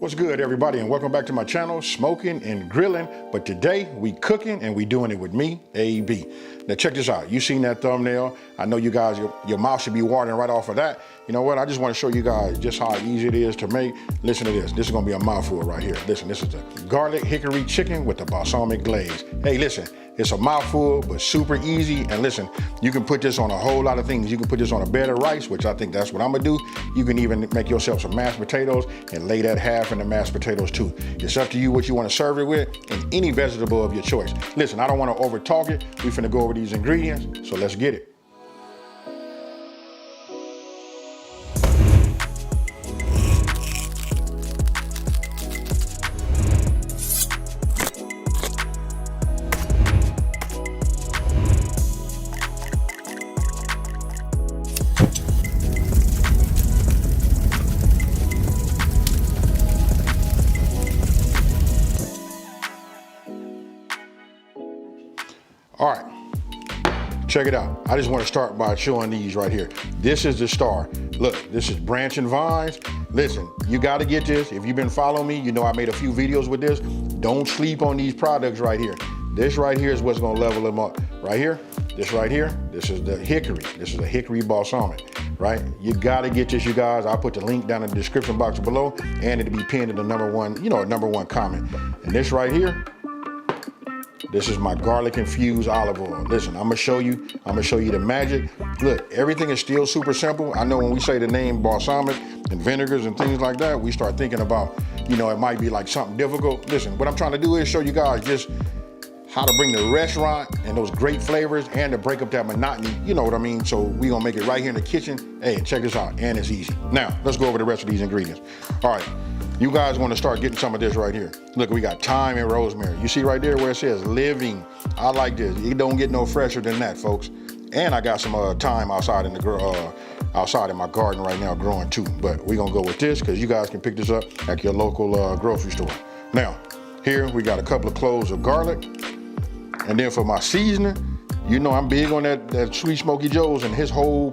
What's good, everybody, and welcome back to my channel, Smokin and Grillin. But today we cooking and we doing it with me, AB. Now check this out. You seen that thumbnail? I know you guys, your mouth should be watering right off of that. You know what? I just want to show you guys just how easy it is to make. Listen to this. This is gonna be a mouthful right here. Listen, this is the garlic hickory chicken with the balsamic glaze. Hey, listen. It's a mouthful, but super easy. And listen, you can put this on a whole lot of things. You can put this on a bed of rice, which I think that's what I'm gonna do. You can even make yourself some mashed potatoes and lay that half in the mashed potatoes too. It's up to you what you wanna serve it with and any vegetable of your choice. Listen, I don't wanna over talk it. We finna go over these ingredients, so let's get it. All right, check it out. I just want to start by showing these right here. This is the star. Look, this is branching vines. Listen, you got to get this. If you've been following me, you know I made a few videos with this. Don't sleep on these products right here. This right here is what's going to level them up. Right here, this right here, this is the hickory. This is the hickory balsamic, right? You got to get this, you guys. I'll put the link down in the description box below, and it'll be pinned in the number one comment. And this right here, this is my garlic infused olive oil. Listen, I'm gonna show you the magic. Look, everything is still super simple. I know when we say the name balsamic and vinegars and things like that, we start thinking about, it might be like something difficult. Listen, what I'm trying to do is show you guys just how to bring the restaurant and those great flavors and to break up that monotony, you know what I mean? So we gonna make it right here in the kitchen. Hey, check this out, and it's easy. Now, let's go over the rest of these ingredients. All right. You guys want to start getting some of this right here. Look, we got thyme and rosemary. You see right there where it says living. I like this. It don't get no fresher than that, folks. And I got some thyme outside in the outside in my garden right now growing too. But we're gonna go with this because you guys can pick this up at your local grocery store. Now, here we got a couple of cloves of garlic. And then for my seasoning, I'm big on that Sweet Smoky Joe's and his whole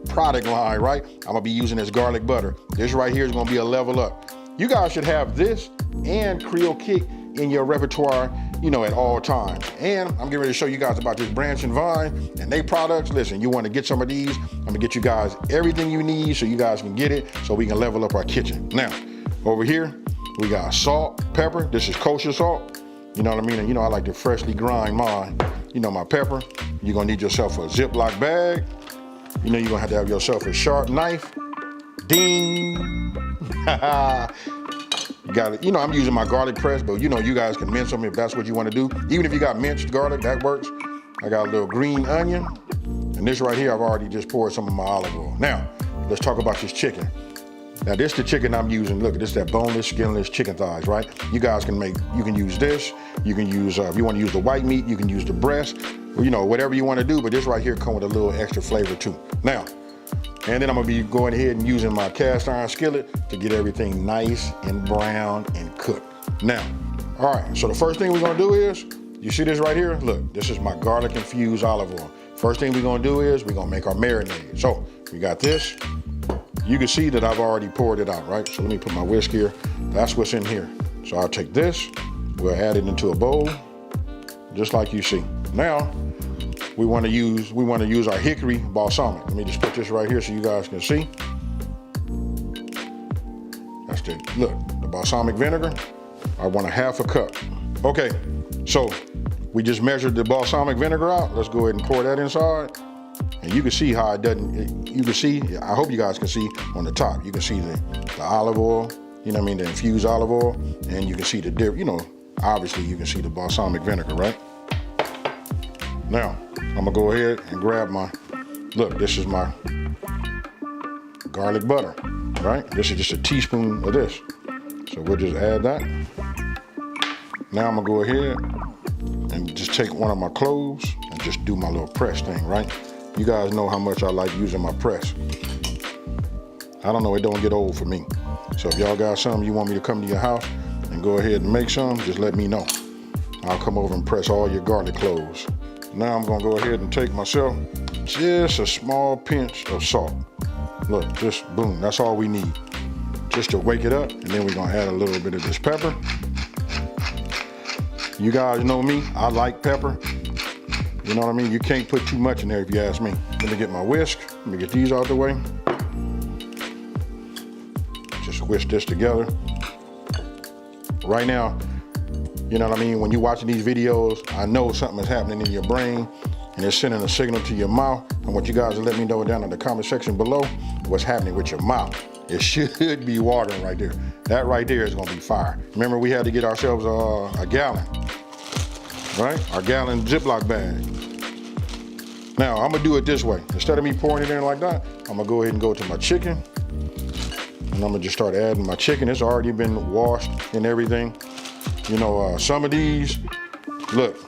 product line, right? I'm gonna be using this garlic butter. This right here is gonna be a level up. You guys should have this and Creole Kick in your repertoire, at all times. And I'm getting ready to show you guys about this branch and vine and they products. Listen, you want to get some of these, I'm gonna get you guys everything you need so you guys can get it so we can level up our kitchen. Now, over here, we got salt, pepper. This is kosher salt. You know what I mean? And I like to freshly grind mine. My pepper. You're gonna need yourself a Ziploc bag. You're gonna have to have yourself a sharp knife. Ding. Got it. I'm using my garlic press, but you guys can mince them if that's what you want to do. Even if you got minced garlic, that works. I got a little green onion, and this right here, I've already just poured some of my olive oil. Now, let's talk about this chicken. Now, this is the chicken I'm using. Look, this is that boneless, skinless chicken thighs, right? You guys can use this. You can use, if you want to use the white meat, you can use the breast, whatever you want to do, but this right here comes with a little extra flavor too. Now, and then I'm gonna be going ahead and using my cast iron skillet to get everything nice and brown and cooked. Now, all right, so the first thing we're gonna do is, you see this right here? Look, this is my garlic infused olive oil. First thing we're gonna do is we're gonna make our marinade. So we got this. You can see that I've already poured it out, right? So let me put my whisk here. That's what's in here. So I'll take this, we'll add it into a bowl, just like you see. Now, we want to use our hickory balsamic. Let me just put this right here so you guys can see. That's the balsamic vinegar. I want a half a cup. Okay, so we just measured the balsamic vinegar out. Let's go ahead and pour that inside. And you can see how it doesn't, you can see, I hope you guys can see on the top, you can see the olive oil, the infused olive oil, and you can see the dip, obviously you can see the balsamic vinegar, right? Now, I'm gonna go ahead and grab look, this is my garlic butter, right? This is just a teaspoon of this. So we'll just add that. Now I'm gonna go ahead and just take one of my cloves and just do my little press thing, right? You guys know how much I like using my press. I don't know, it don't get old for me. So if y'all got something you want me to come to your house and go ahead and make some, just let me know. I'll come over and press all your garlic cloves. Now I'm gonna go ahead and take myself just a small pinch of salt. Look, just boom, that's all we need. just to wake it up. And then we're gonna add a little bit of this pepper. You guys know me, I like pepper. You know what I mean? You can't put too much in there if you ask me. Let me get my whisk. Let me get these out the way. Just whisk this together. Right now, you know what I mean? When you're watching these videos, I know something is happening in your brain and it's sending a signal to your mouth. I want you guys to let me know down in the comment section below what's happening with your mouth. It should be watering right there. That right there is gonna be fire. Remember, we had to get ourselves a gallon, right? Our gallon Ziploc bag. Now, I'm gonna do it this way. Instead of me pouring it in like that, I'm gonna go ahead and go to my chicken. And I'm gonna just start adding my chicken. It's already been washed and everything. You know, some of these, look,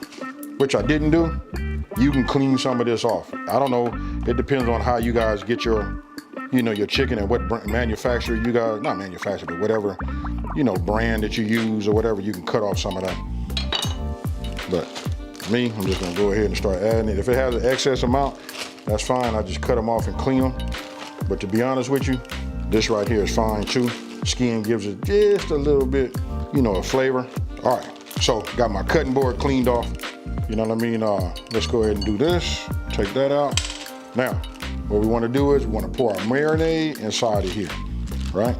which I didn't do, you can clean some of this off. I don't know, it depends on how you guys get your, you know, your chicken and what manufacturer you guys, not manufacturer, but whatever, you know, brand that you use or whatever, you can cut off some of that. But me, I'm just gonna go ahead and start adding it. If it has an excess amount, that's fine. I just cut them off and clean them. But to be honest with you, this right here is fine too. Skin gives it just a little bit, you know, a flavor. All right, so got my cutting board cleaned off. You know what I mean? Let's go ahead and do this. Take that out. Now, what we wanna do is we wanna pour our marinade inside of here, right?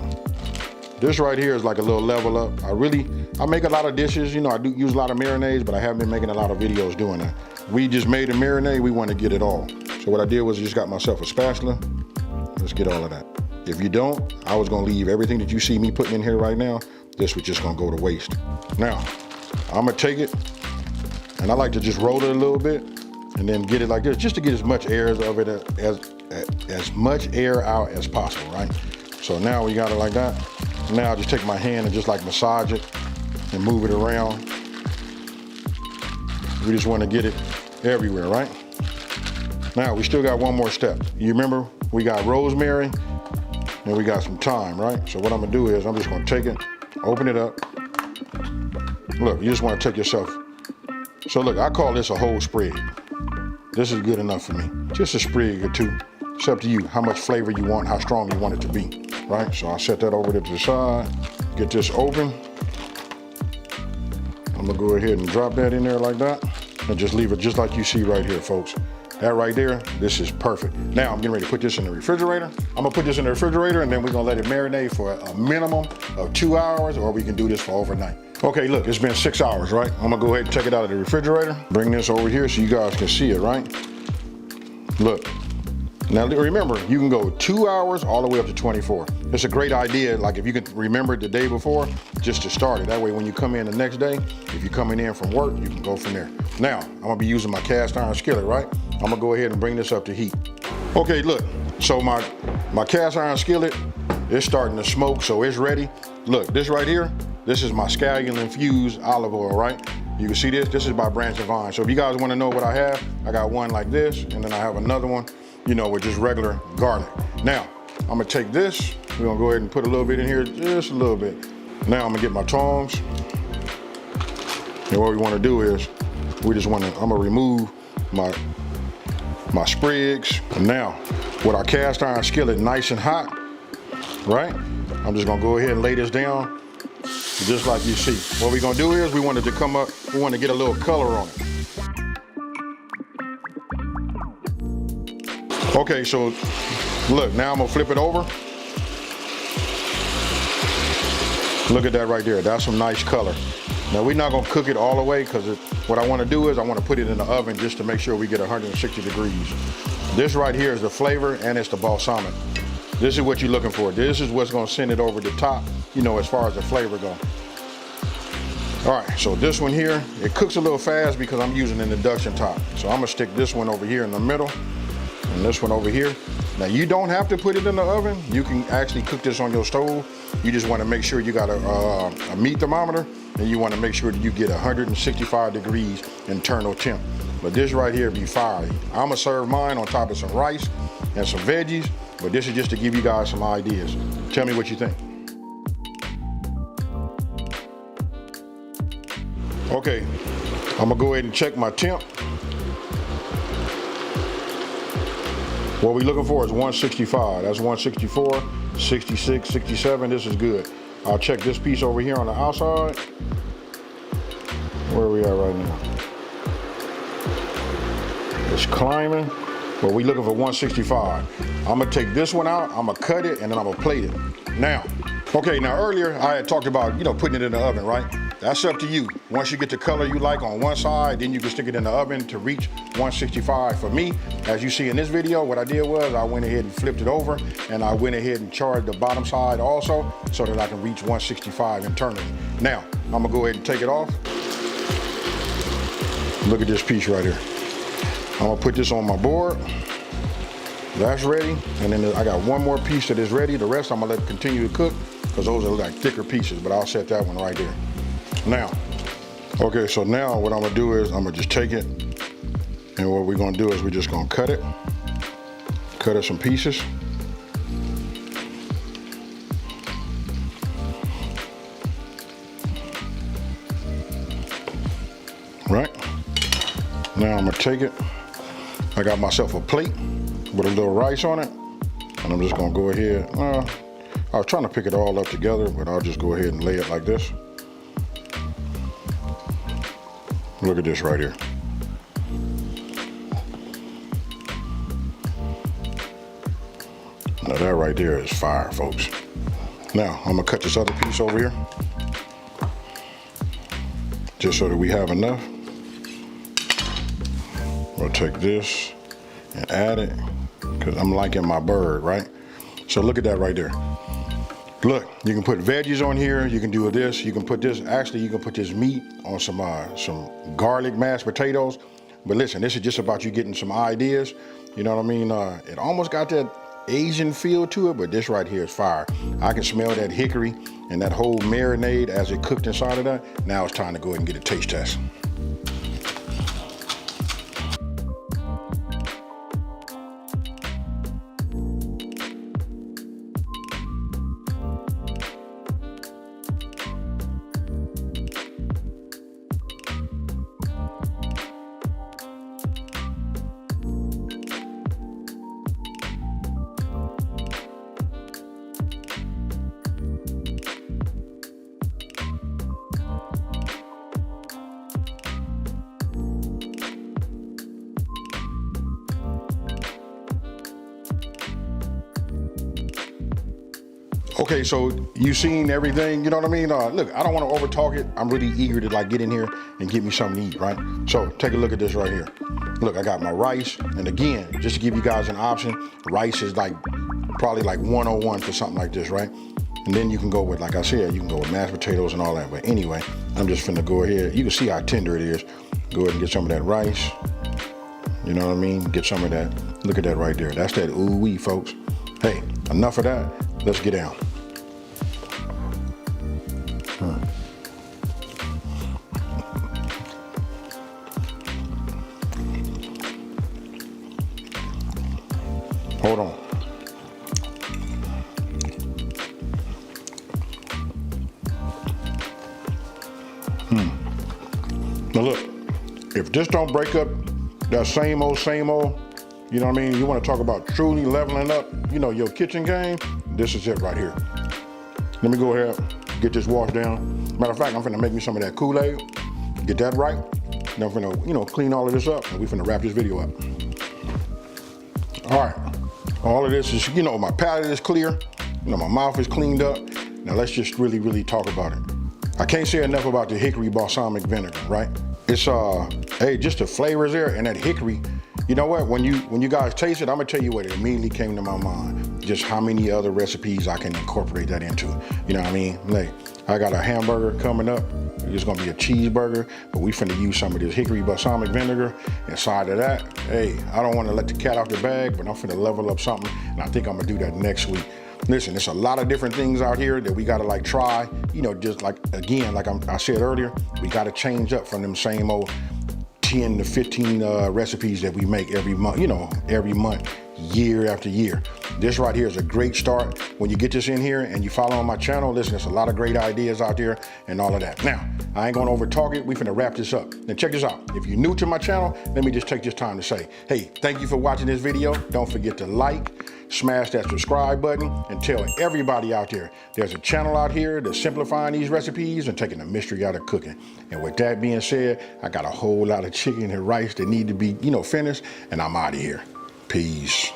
This right here is like a little level up. I make a lot of dishes, you know, I do use a lot of marinades, but I haven't been making a lot of videos doing that. We just made a marinade, we want to get it all. So what I did was I just got myself a spatula. Let's get all of that. If you don't, I was gonna leave everything that you see me putting in here right now, this was just gonna go to waste. Now, I'm gonna take it, and I like to just roll it a little bit, and then get it like this, just to get as much air of it as much air out as possible, right? So now we got it like that. Now I just take my hand and just like massage it and move it around. We just want to get it everywhere, right? Now we still got one more step. You remember we got rosemary and we got some thyme, right? So what I'm gonna do is I'm just gonna take it, open it up. Look, you just want to take yourself. So look, I call this a whole sprig. This is good enough for me. Just a sprig or two. It's up to you how much flavor you want, how strong you want it to be, right? So I'll set that over to the side, get this open. I'm gonna go ahead and drop that in there like that and just leave it just like you see right here, folks. That right there, this is perfect. Now I'm getting ready to put this in the refrigerator. I'm gonna put this in the refrigerator and then we're gonna let it marinate for a minimum of 2 hours, or we can do this for overnight. Okay, look, it's been 6 hours, right? I'm gonna go ahead and take it out of the refrigerator, bring this over here so you guys can see it, right? Look. Now remember, you can go 2 hours all the way up to 24. It's a great idea, like if you can remember it the day before, just to start it. That way when you come in the next day, if you're coming in from work, you can go from there. Now, I'm gonna be using my cast iron skillet, right? I'm gonna go ahead and bring this up to heat. Okay, look, so my cast iron skillet is starting to smoke, so it's ready. Look, this right here, this is my scallion infused olive oil, right? You can see this is by Branch and Vine. So if you guys wanna know what I have, I got one like this, and then I have another one, you know, with just regular garlic. Now, I'm gonna take this, we're gonna go ahead and put a little bit in here, just a little bit. Now I'm gonna get my tongs. And what we wanna do is, I'm gonna remove my sprigs. And now, with our cast iron skillet nice and hot, right? I'm just gonna go ahead and lay this down, just like you see. What we're gonna do is, we want it to come up, we wanna get a little color on it. Okay, so look, now I'm gonna flip it over. Look at that right there, that's some nice color. Now we're not gonna cook it all the way because what I wanna do is I wanna put it in the oven just to make sure we get 160 degrees. This right here is the flavor and it's the balsamic. This is what you're looking for. This is what's gonna send it over the top, you know, as far as the flavor goes. All right, so this one here, it cooks a little fast because I'm using an induction top. So I'm gonna stick this one over here in the middle and this one over here. Now you don't have to put it in the oven. You can actually cook this on your stove. You just wanna make sure you got a meat thermometer and you wanna make sure that you get 165 degrees internal temp. But this right here be fire. I'm gonna serve mine on top of some rice and some veggies, but this is just to give you guys some ideas. Tell me what you think. Okay, I'm gonna go ahead and check my temp. What we're looking for is 165. That's 164. 66, 67, this is good. I'll check this piece over here on the outside. Where are we at right now? It's climbing, but we looking for 165. I'm gonna take this one out, I'm gonna cut it, and then I'm gonna plate it. Now, okay, now earlier I had talked about, putting it in the oven, right? That's up to you. Once you get the color you like on one side, then you can stick it in the oven to reach 165. For me, as you see in this video, what I did was I went ahead and flipped it over, and I went ahead and charred the bottom side also so that I can reach 165 internally. Now, I'm gonna go ahead and take it off. Look at this piece right here. I'm gonna put this on my board. That's ready, and then I got one more piece that is ready. The rest I'm gonna let it continue to cook because those are like thicker pieces, but I'll set that one right there. Now, okay, so now what I'm gonna do is I'm gonna just take it, and what we're gonna do is we're just gonna cut it some pieces. Right, now I'm gonna take it. I got myself a plate with a little rice on it, and I'm just gonna go ahead. I was trying to pick it all up together, but I'll just go ahead and lay it like this. Look at this right here. Now that right there is fire, folks. Now I'm gonna cut this other piece over here, just so that we have enough. We'll take this and add it, because I'm liking my bird, right? So look at that right there. Look, you can put veggies on here, you can do this, you can put this, actually you can put this meat on some garlic mashed potatoes. But listen, this is just about you getting some ideas, you know what I mean? It almost got that Asian feel to it, but this right here is fire. I can smell that hickory and that whole marinade as it cooked inside of that. Now it's time to go ahead and get a taste test. Okay, so you've seen everything, you know what I mean? Look, I don't want to over talk it. I'm really eager to like get in here and get me something to eat, right? So take a look at this right here. Look, I got my rice, and again, just to give you guys an option, rice is like probably like 101 for something like this, right? And then you can go with, like I said, you can go with mashed potatoes and all that. But anyway, I'm just finna go ahead. You can see how tender it is. Go ahead and get some of that rice. You know what I mean? Get some of that. Look at that right there. That's that ooh-wee, folks. Hey, enough of that. Let's get down. Hold on. Now look, if this don't break up that same old, you know what I mean? You want to talk about truly leveling up, you know, your kitchen game, this is it right here. Let me go ahead, get this washed down. Matter of fact, I'm finna make me some of that Kool-Aid, get that right. Then I'm finna, you know, clean all of this up, and we finna wrap this video up. All right, all of this is, you know, my palate is clear, you know, my mouth is cleaned up. Now let's just really talk about it. I can't say enough about the hickory balsamic vinegar, right? It's, hey, just the flavors there, and that hickory, you know what, when you guys taste it, I'm gonna tell you what it immediately came to my mind. Just how many other recipes I can incorporate that into. You know what I mean? Like, I got a hamburger coming up. It's gonna be a cheeseburger, but we finna use some of this hickory balsamic vinegar inside of that. Hey, I don't wanna let the cat out the bag, but I'm finna level up something, and I think I'm gonna do that next week. Listen, there's a lot of different things out here that we gotta like try, you know, just like, again, like I said earlier, we gotta change up from them same old 10 to 15 recipes that we make every month, you know, every month, year after year. This right here is a great start. When you get this in here and you follow on my channel, listen, there's a lot of great ideas out there and all of that. Now, I ain't gonna over talk it. We finna wrap this up. Now check this out. If you're new to my channel, let me just take this time to say, hey, thank you for watching this video. Don't forget to like, smash that subscribe button, and tell everybody out there there's a channel out here that's simplifying these recipes and taking the mystery out of cooking. And with that being said, I got a whole lot of chicken and rice that need to be, finished, and I'm out of here. Peace.